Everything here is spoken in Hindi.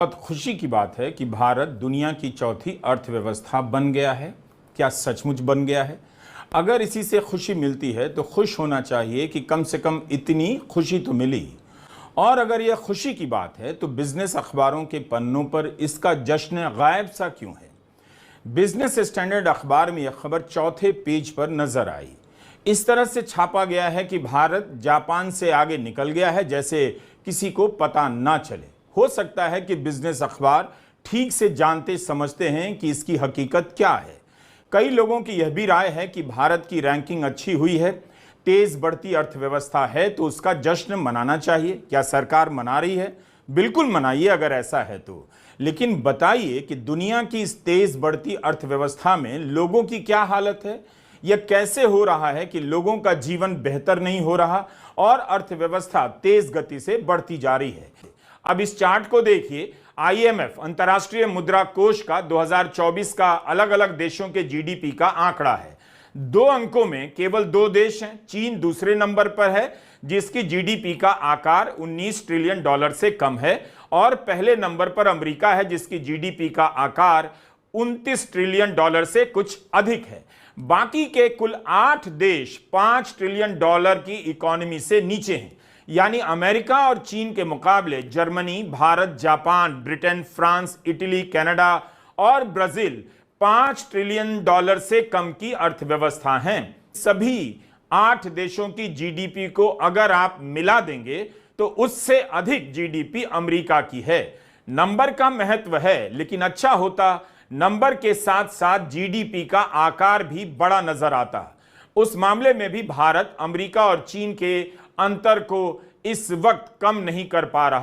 बहुत खुशी की बात है कि भारत दुनिया की चौथी अर्थव्यवस्था बन गया है। क्या सचमुच बन गया है? अगर इसी से खुशी मिलती है तो खुश होना चाहिए कि कम से कम इतनी खुशी तो मिली। और अगर यह खुशी की बात है तो बिजनेस अखबारों के पन्नों पर इसका जश्न गायब सा क्यों है? बिजनेस स्टैंडर्ड अखबार में यह खबर चौथे पेज पर नजर आई। इस तरह से छापा गया है कि भारत जापान से आगे निकल गया है, जैसे किसी को पता ना चले। हो सकता है कि बिजनेस अखबार ठीक से जानते समझते हैं कि इसकी हकीकत क्या है। कई लोगों की यह भी राय है कि भारत की रैंकिंग अच्छी हुई है, तेज बढ़ती अर्थव्यवस्था है, तो उसका जश्न मनाना चाहिए। क्या सरकार मना रही है? बिल्कुल मनाइए अगर ऐसा है तो। लेकिन बताइए कि दुनिया की इस तेज बढ़ती अर्थव्यवस्था में लोगों की क्या हालत है? यह कैसे हो रहा है कि लोगों का जीवन बेहतर नहीं हो रहा और अर्थव्यवस्था तेज गति से बढ़ती जा रही है? अब इस चार्ट को देखिए। आईएमएफ अंतर्राष्ट्रीय मुद्रा कोष का 2024 का अलग अलग देशों के जीडीपी का आंकड़ा है। 2 अंकों में केवल 2 देश हैं। चीन दूसरे नंबर पर है, जिसकी जीडीपी का आकार 19 ट्रिलियन डॉलर से कम है, और पहले नंबर पर अमेरिका है, जिसकी जीडीपी का आकार 29 ट्रिलियन डॉलर से कुछ अधिक है। बाकी के कुल 8 देश 5 ट्रिलियन डॉलर की इकोनॉमी से नीचे हैं। यानी अमेरिका और चीन के मुकाबले Germany, Bharat, Japan, Britain, France, Italy, Canada और ब्राजील 5 ट्रिलियन डॉलर से कम की अर्थव्यवस्था हैं। सभी 8 देशों की जीडीपी को अगर आप मिला देंगे तो उससे अधिक जीडीपी अमेरिका की है। नंबर का महत्व है, लेकिन अच्छा होता नंबर के साथ साथ जीडीपी का आकार भी बड़ा नजर आता। उस मामले में भी भारत अमेरिका और चीन के अंतर को इस वक्त कम नहीं कर पा रहा।